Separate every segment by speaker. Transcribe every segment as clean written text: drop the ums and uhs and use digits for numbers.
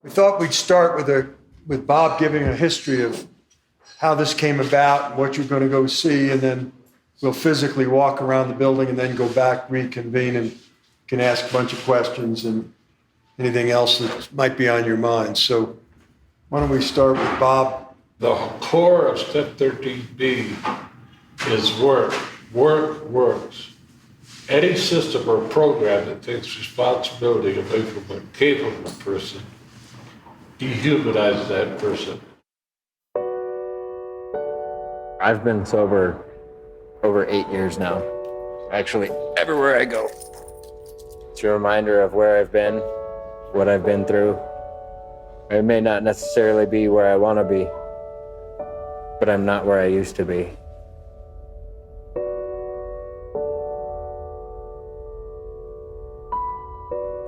Speaker 1: We thought we'd start with Bob giving a history of how this came about and what you're going to go see, and then we'll physically walk around the building and then go back, reconvene, and can ask a bunch of questions and anything else that might be on your mind. So why don't we start with Bob?
Speaker 2: The core of Step 13B is work. Work works. Any system or program that takes responsibility away from a capable person dehumanizes that person.
Speaker 3: I've been sober over 8 years now. Actually, everywhere I go, it's a reminder of where I've been, what I've been through. It may not necessarily be where I want to be, but I'm not where I used to be.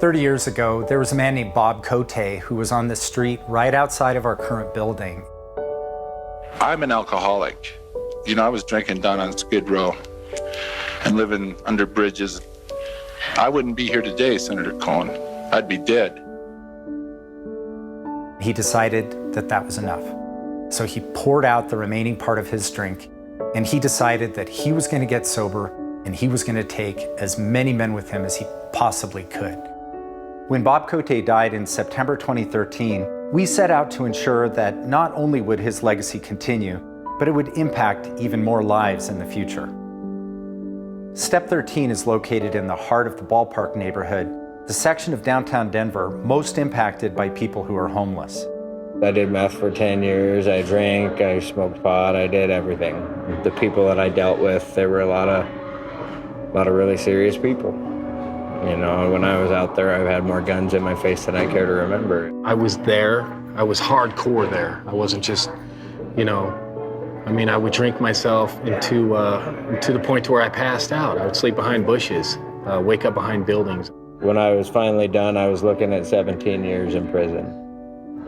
Speaker 4: "30 years ago, there was a man named Bob Cote who was on the street right outside of our current building.
Speaker 5: I'm an alcoholic. You know, I was drinking down on Skid Row and living under bridges. I wouldn't be here today, Senator Cohen. I'd be dead."
Speaker 4: He decided that that was enough. So he poured out the remaining part of his drink, and he decided that he was going to get sober and he was going to take as many men with him as he possibly could. When Bob Cote died in September 2013, we set out to ensure that not only would his legacy continue, but it would impact even more lives in the future. Step 13 is located in the heart of the Ballpark neighborhood, the section of downtown Denver most impacted by people who are homeless.
Speaker 3: I did meth for 10 years. I drank, I smoked pot, I did everything. The people that I dealt with, there were a lot of really serious people. You know, when I was out there, I've had more guns in my face than I care to remember.
Speaker 6: I was there. I was hardcore there. I wasn't just, I would drink myself into the point to where I passed out. I would sleep behind bushes, wake up behind buildings.
Speaker 3: When I was finally done, I was looking at 17 years in prison.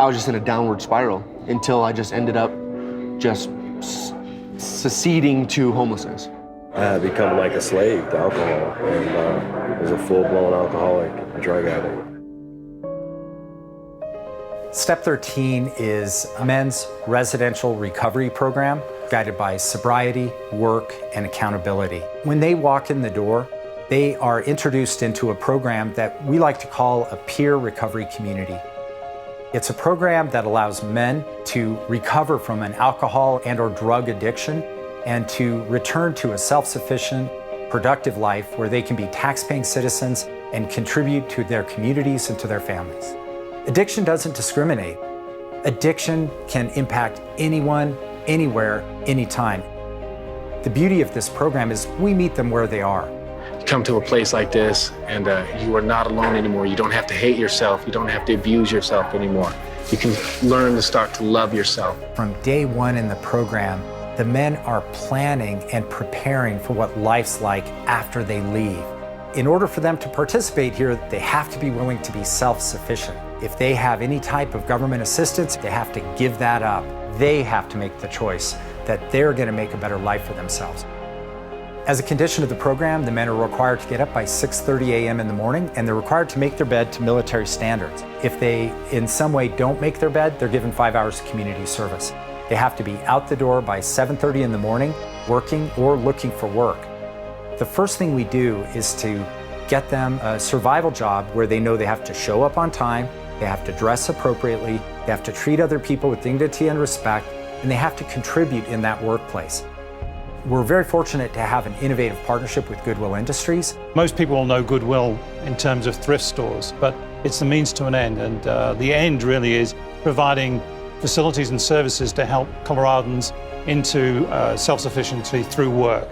Speaker 7: I was just in a downward spiral until I just ended up just succeeding to homelessness.
Speaker 8: I had become like a slave to alcohol, and was a full-blown alcoholic, a drug addict.
Speaker 4: Step 13 is a men's residential recovery program guided by sobriety, work, and accountability. When they walk in the door, they are introduced into a program that we like to call a peer recovery community. It's a program that allows men to recover from an alcohol and or drug addiction and to return to a self-sufficient, productive life where they can be tax-paying citizens and contribute to their communities and to their families. Addiction doesn't discriminate. Addiction can impact anyone, anywhere, anytime. The beauty of this program is we meet them where they are.
Speaker 6: You come to a place like this and you are not alone anymore. You don't have to hate yourself. You don't have to abuse yourself anymore. You can learn to start to love yourself.
Speaker 4: From day one in the program, the men are planning and preparing for what life's like after they leave. In order for them to participate here, they have to be willing to be self-sufficient. If they have any type of government assistance, they have to give that up. They have to make the choice that they're going to make a better life for themselves. As a condition of the program, the men are required to get up by 6:30 a.m. in the morning, and they're required to make their bed to military standards. If they in some way don't make their bed, they're given 5 hours of community service. They have to be out the door by 7:30 in the morning, working or looking for work. The first thing we do is to get them a survival job where they know they have to show up on time, they have to dress appropriately, they have to treat other people with dignity and respect, and they have to contribute in that workplace. We're very fortunate to have an innovative partnership with Goodwill Industries.
Speaker 9: Most people will know Goodwill in terms of thrift stores, but it's the means to an end, and the end really is providing facilities and services to help Coloradans into self-sufficiency through work.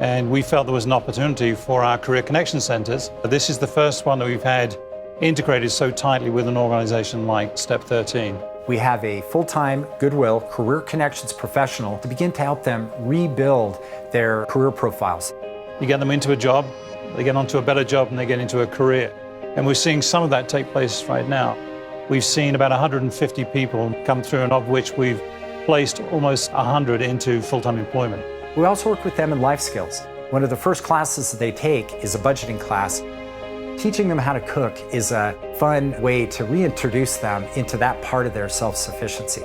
Speaker 9: And we felt there was an opportunity for our Career Connection Centers. This is the first one that we've had integrated so tightly with an organization like Step 13.
Speaker 4: We have a full-time Goodwill Career Connections professional to begin to help them rebuild their career profiles.
Speaker 9: You get them into a job, they get onto a better job, and they get into a career. And we're seeing some of that take place right now. We've seen about 150 people come through, and of which we've placed almost 100 into full-time employment.
Speaker 4: We also work with them in life skills. One of the first classes that they take is a budgeting class. Teaching them how to cook is a fun way to reintroduce them into that part of their self-sufficiency.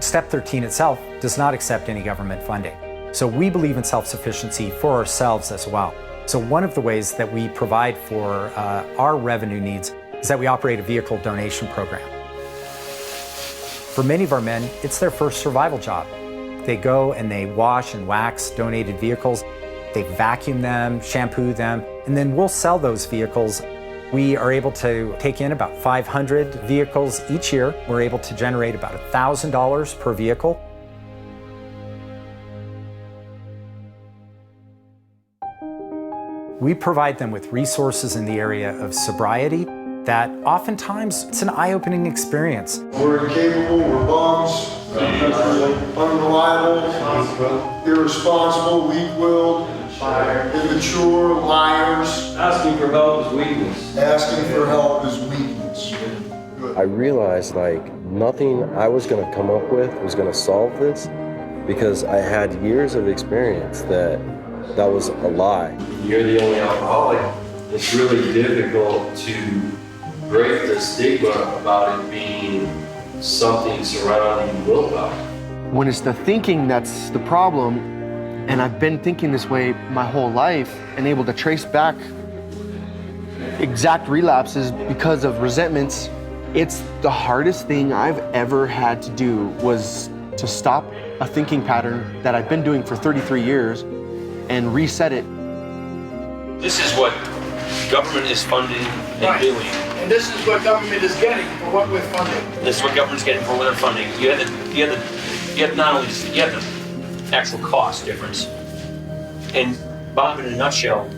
Speaker 4: Step 13 itself does not accept any government funding. So we believe in self-sufficiency for ourselves as well. So one of the ways that we provide for our revenue needs is that we operate a vehicle donation program. For many of our men, it's their first survival job. They go and they wash and wax donated vehicles. They vacuum them, shampoo them, and then we'll sell those vehicles. We are able to take in about 500 vehicles each year. We're able to generate about $1,000 per vehicle. We provide them with resources in the area of sobriety that oftentimes it's an eye-opening experience.
Speaker 1: We're incapable, we're bums, unreliable, irresponsible, weak-willed, immature, liars.
Speaker 10: Asking for help is weakness.
Speaker 1: Asking for help is weakness.
Speaker 8: I realized like nothing I was going to come up with was going to solve this because I had years of experience that was a lie.
Speaker 10: You're the only alcoholic. It's really difficult to break the stigma about it being something surrounding willpower.
Speaker 7: When it's the thinking that's the problem, and I've been thinking this way my whole life and able to trace back exact relapses because of resentments, it's the hardest thing I've ever had to do was to stop a thinking pattern that I've been doing for 33 years and reset it.
Speaker 11: This is what government is funding and doing.
Speaker 12: And this is what government is getting for what we're funding.
Speaker 11: This is what government's getting for what they're funding. You have not only you have the actual cost difference. And Bob, in a nutshell,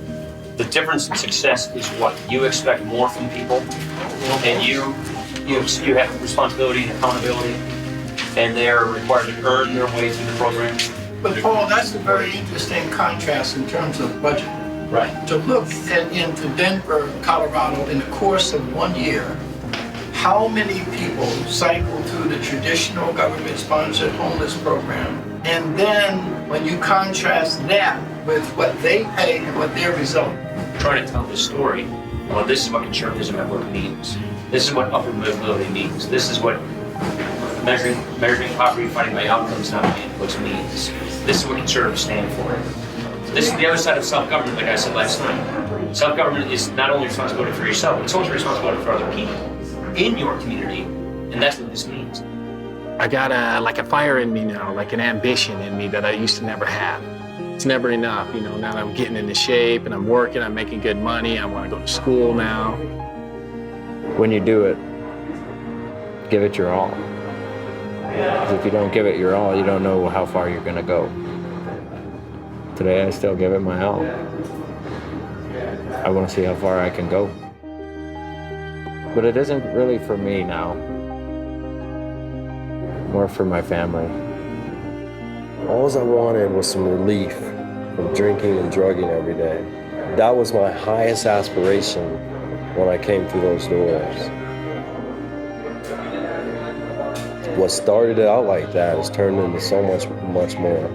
Speaker 11: the difference in success is what? You expect more from people, and you have responsibility and accountability, and they are required to earn their way through the program.
Speaker 12: But Paul, that's a very interesting contrast in terms of budget.
Speaker 11: Right.
Speaker 12: To look into Denver, Colorado, in the course of 1 year, how many people cycle through the traditional government-sponsored homeless program? And then when you contrast that with what they pay and what their result.
Speaker 11: Trying to tell the story, well, this is what conservatism at work means. This is what upward mobility means. This is what measuring poverty, fighting by outcomes, not by inputs means. This is what conservatives stand for. This is the other side of self-government, like I said last time. Self-government is not only responsibility for yourself, it's also responsibility for other people in your community, and that's what this means.
Speaker 6: I got like a fire in me now, like an ambition in me that I used to never have. It's never enough, you know, now that I'm getting into shape and I'm working, I'm making good money, I want to go to school now.
Speaker 3: When you do it, give it your all. 'Cause if you don't give it your all, you don't know how far you're going to go. Today, I still give it my all. I want to see how far I can go. But it isn't really for me now. More for my family.
Speaker 8: All I wanted was some relief from drinking and drugging every day. That was my highest aspiration when I came through those doors. What started out like that has turned into so much more.